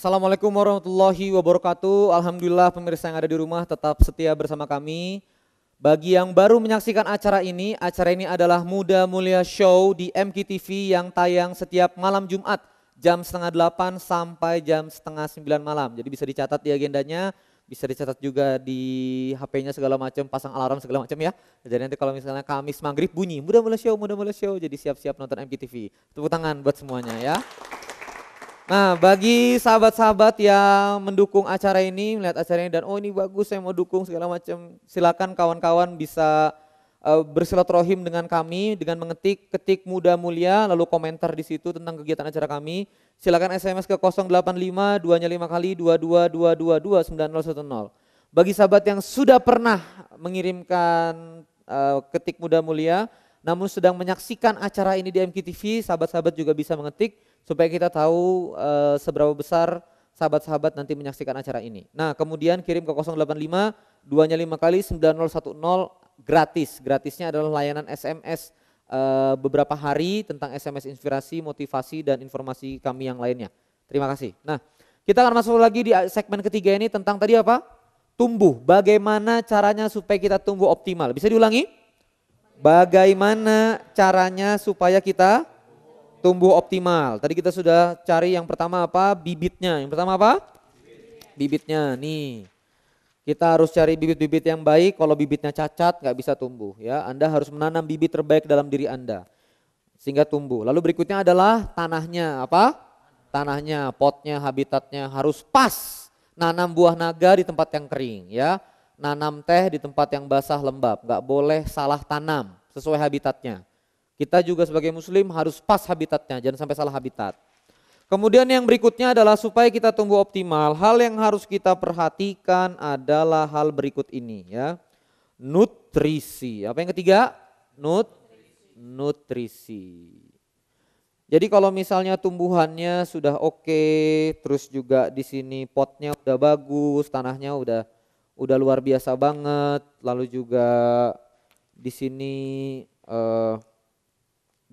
Assalamualaikum warahmatullahi wabarakatuh. Alhamdulillah pemirsa yang ada di rumah tetap setia bersama kami. Bagi yang baru menyaksikan acara ini adalah Muda Mulia Show di MKTV yang tayang setiap malam Jumat jam setengah 8 sampai jam setengah 9 malam. Jadi bisa dicatat di agendanya, bisa dicatat juga di HP-nya segala macam, pasang alarm segala macam ya. Jadi nanti kalau misalnya Kamis maghrib bunyi Muda Mulia Show, jadi siap-siap nonton MKTV. Tepuk tangan buat semuanya ya. Nah, bagi sahabat-sahabat yang mendukung acara ini, melihat acara ini dan oh ini bagus saya mau dukung segala macam, silakan kawan-kawan bisa bersilaturahim dengan kami dengan ketik Muda Mulia lalu komentar di situ tentang kegiatan acara kami. Silakan SMS ke 085 2-nya 5 kali 22222910. Bagi sahabat yang sudah pernah mengirimkan ketik Muda Mulia namun sedang menyaksikan acara ini di MKTV, sahabat-sahabat juga bisa mengetik supaya kita tahu seberapa besar sahabat-sahabat nanti menyaksikan acara ini. Nah kemudian kirim ke 085 2-nya 5 kali 9010 gratis. Gratisnya adalah layanan SMS beberapa hari tentang SMS inspirasi, motivasi dan informasi kami yang lainnya. Terima kasih. Nah kita akan masuk lagi di segmen ketiga ini tentang tadi apa? Tumbuh. Bagaimana caranya supaya kita tumbuh optimal. Bisa diulangi? Bagaimana caranya supaya kita tumbuh optimal. Tadi kita sudah cari yang pertama apa? Bibitnya. Yang pertama apa? Bibitnya. Nih. Kita harus cari bibit-bibit yang baik. Kalau bibitnya cacat nggak bisa tumbuh ya. Anda harus menanam bibit terbaik dalam diri Anda sehingga tumbuh. Lalu berikutnya adalah tanahnya. Apa? Tanahnya, potnya, habitatnya harus pas. Nanam buah naga di tempat yang kering ya. Nanam teh di tempat yang basah lembab. Nggak boleh salah tanam sesuai habitatnya. Kita juga sebagai muslim harus pas habitatnya, jangan sampai salah habitat. Kemudian yang berikutnya adalah supaya kita tumbuh optimal, hal yang harus kita perhatikan adalah hal berikut ini ya. Nutrisi. Apa yang ketiga? Nutrisi. Jadi kalau misalnya tumbuhannya sudah oke, terus juga di sini potnya udah bagus, tanahnya udah luar biasa banget, lalu juga di sini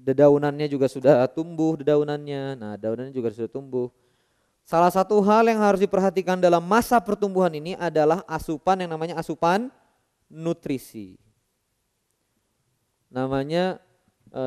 dedaunannya juga sudah tumbuh dedaunannya. Nah, daunannya juga sudah tumbuh. Salah satu hal yang harus diperhatikan dalam masa pertumbuhan ini adalah asupan yang namanya asupan nutrisi. Namanya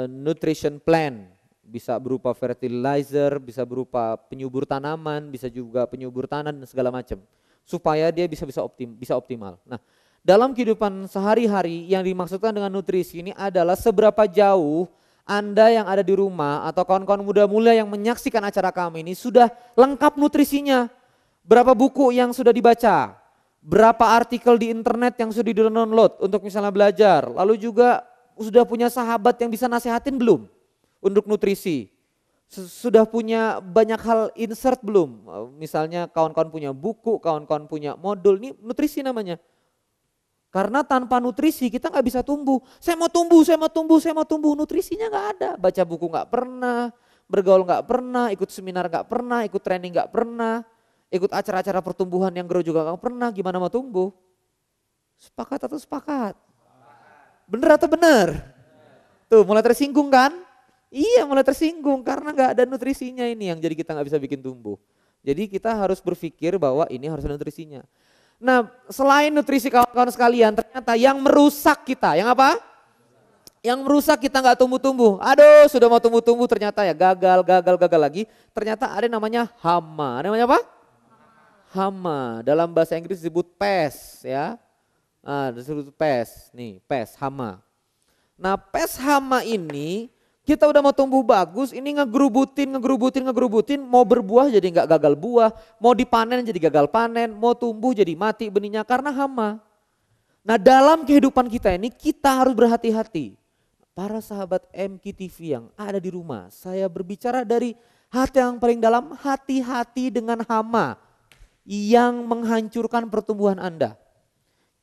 nutrition plan. Bisa berupa fertilizer, bisa berupa penyubur tanaman, bisa juga penyubur tanah dan segala macam. Supaya dia bisa optimal. Nah, dalam kehidupan sehari-hari yang dimaksudkan dengan nutrisi ini adalah seberapa jauh Anda yang ada di rumah atau kawan-kawan muda mulia yang menyaksikan acara kami ini sudah lengkap nutrisinya. Berapa buku yang sudah dibaca, berapa artikel di internet yang sudah di-download untuk misalnya belajar. Lalu juga sudah punya sahabat yang bisa nasihatin belum untuk nutrisi. Sudah punya banyak hal insert belum? Misalnya kawan-kawan punya buku, kawan-kawan punya modul, ini nutrisi namanya. Karena tanpa nutrisi kita nggak bisa tumbuh. Saya mau tumbuh, nutrisinya nggak ada. Baca buku nggak pernah, bergaul nggak pernah, ikut seminar nggak pernah, ikut training nggak pernah, ikut acara-acara pertumbuhan yang grow juga nggak pernah. Gimana mau tumbuh? Sepakat atau sepakat? Bener atau bener? Tuh mulai tersinggung kan? Iya mulai tersinggung karena nggak ada nutrisinya ini yang jadi kita nggak bisa bikin tumbuh. Jadi kita harus berpikir bahwa ini harus ada nutrisinya. Nah selain nutrisi kawan-kawan sekalian ternyata yang merusak kita, yang apa? Yang merusak kita nggak tumbuh-tumbuh. Aduh sudah mau tumbuh-tumbuh ternyata ya gagal lagi. Ternyata ada yang namanya hama. Ada namanya apa? Hama. Dalam bahasa Inggris disebut pest ya. Nah disebut pest, nih pest, hama. Nah pest hama ini kita udah mau tumbuh bagus, ini ngegerubutin, mau berbuah jadi nggak gagal buah, mau dipanen jadi gagal panen, mau tumbuh jadi mati benihnya karena hama. Nah dalam kehidupan kita ini kita harus berhati-hati. Para sahabat MKTV yang ada di rumah, saya berbicara dari hati yang paling dalam, hati-hati dengan hama yang menghancurkan pertumbuhan Anda.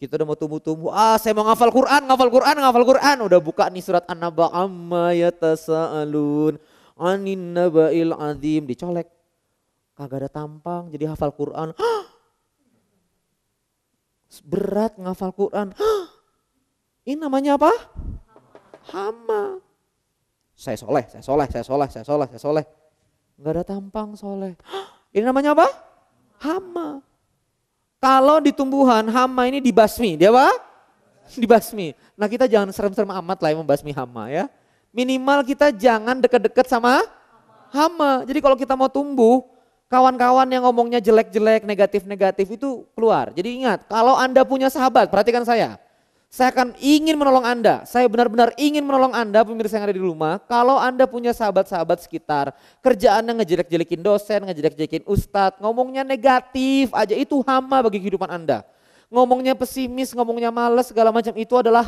Kita udah mau tumbuh-tumbuh, saya mau ngafal Quran. Udah buka nih surat An-Naba amma yatasaalun anin naba'il azim, dicolek. Kagak ada tampang jadi hafal Quran. Berat ngafal Quran. Ini namanya apa? Hama. Saya soleh. Nggak ada tampang soleh. Ini namanya apa? Hama. Kalau di tumbuhan hama ini dibasmi, dia apa? Dibasmi. Nah kita jangan serem-serem amat lah yang membasmi hama ya. Minimal kita jangan deket-deket sama hama. Jadi kalau kita mau tumbuh, kawan-kawan yang ngomongnya jelek-jelek, negatif-negatif itu keluar. Jadi ingat, kalau Anda punya sahabat, perhatikan saya. Saya akan ingin menolong Anda. Saya benar-benar ingin menolong Anda, pemirsa yang ada di rumah. Kalau Anda punya sahabat-sahabat sekitar, kerjaannya ngejelek-jelekin dosen, ngejelek-jelekin ustadz, ngomongnya negatif aja, itu hama bagi kehidupan Anda. Ngomongnya pesimis, ngomongnya males, segala macam, itu adalah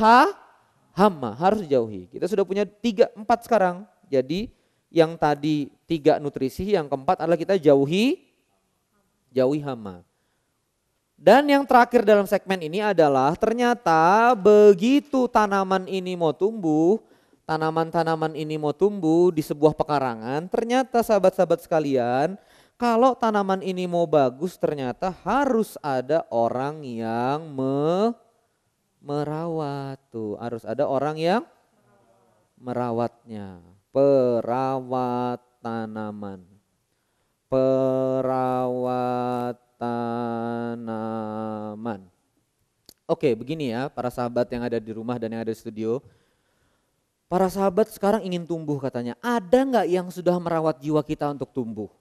hama, harus dijauhi. Kita sudah punya 3, 4 sekarang. Jadi yang tadi 3 nutrisi, yang keempat adalah kita jauhi hama. Dan yang terakhir dalam segmen ini adalah ternyata begitu tanaman ini mau tumbuh, tanaman-tanaman ini mau tumbuh di sebuah pekarangan, ternyata sahabat-sahabat sekalian, kalau tanaman ini mau bagus ternyata harus ada orang yang merawat tuh, harus ada orang yang merawatnya. Perawat tanaman. Perawat tanaman. Oke, begini ya para sahabat yang ada di rumah dan yang ada di studio. Para sahabat sekarang ingin tumbuh katanya. Ada nggak yang sudah merawat jiwa kita untuk tumbuh?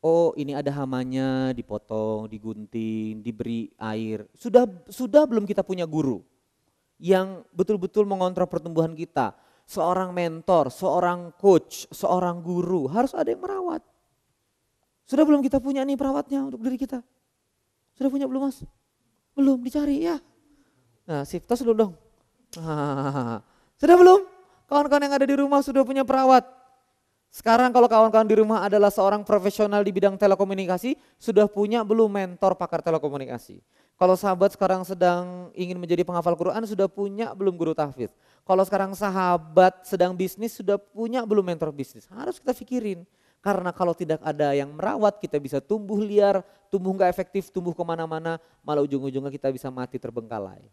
Oh, ini ada hamanya, dipotong, digunting, diberi air. Sudah belum kita punya guru yang betul-betul mengontrol pertumbuhan kita? Seorang mentor, seorang coach, seorang guru, harus ada yang merawat. Sudah belum kita punya nih perawatnya untuk diri kita? Sudah punya belum Mas? Belum, dicari ya. Nah tos dulu dong. Sudah belum? Kawan-kawan yang ada di rumah sudah punya perawat. Sekarang kalau kawan-kawan di rumah adalah seorang profesional di bidang telekomunikasi, sudah punya belum mentor pakar telekomunikasi? Kalau sahabat sekarang sedang ingin menjadi penghafal Quran, sudah punya belum guru tahfidz? Kalau sekarang sahabat sedang bisnis, sudah punya belum mentor bisnis? Harus kita pikirin. Karena kalau tidak ada yang merawat, kita bisa tumbuh liar, tumbuh gak efektif, tumbuh kemana-mana, malah ujung-ujungnya kita bisa mati terbengkalai.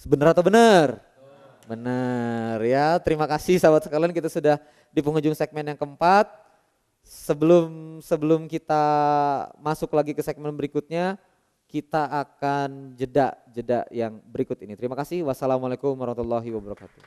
Benar atau benar? Benar ya, terima kasih sahabat sekalian, kita sudah di penghujung segmen yang keempat. Sebelum kita masuk lagi ke segmen berikutnya, kita akan jeda yang berikut ini. Terima kasih, wassalamualaikum warahmatullahi wabarakatuh.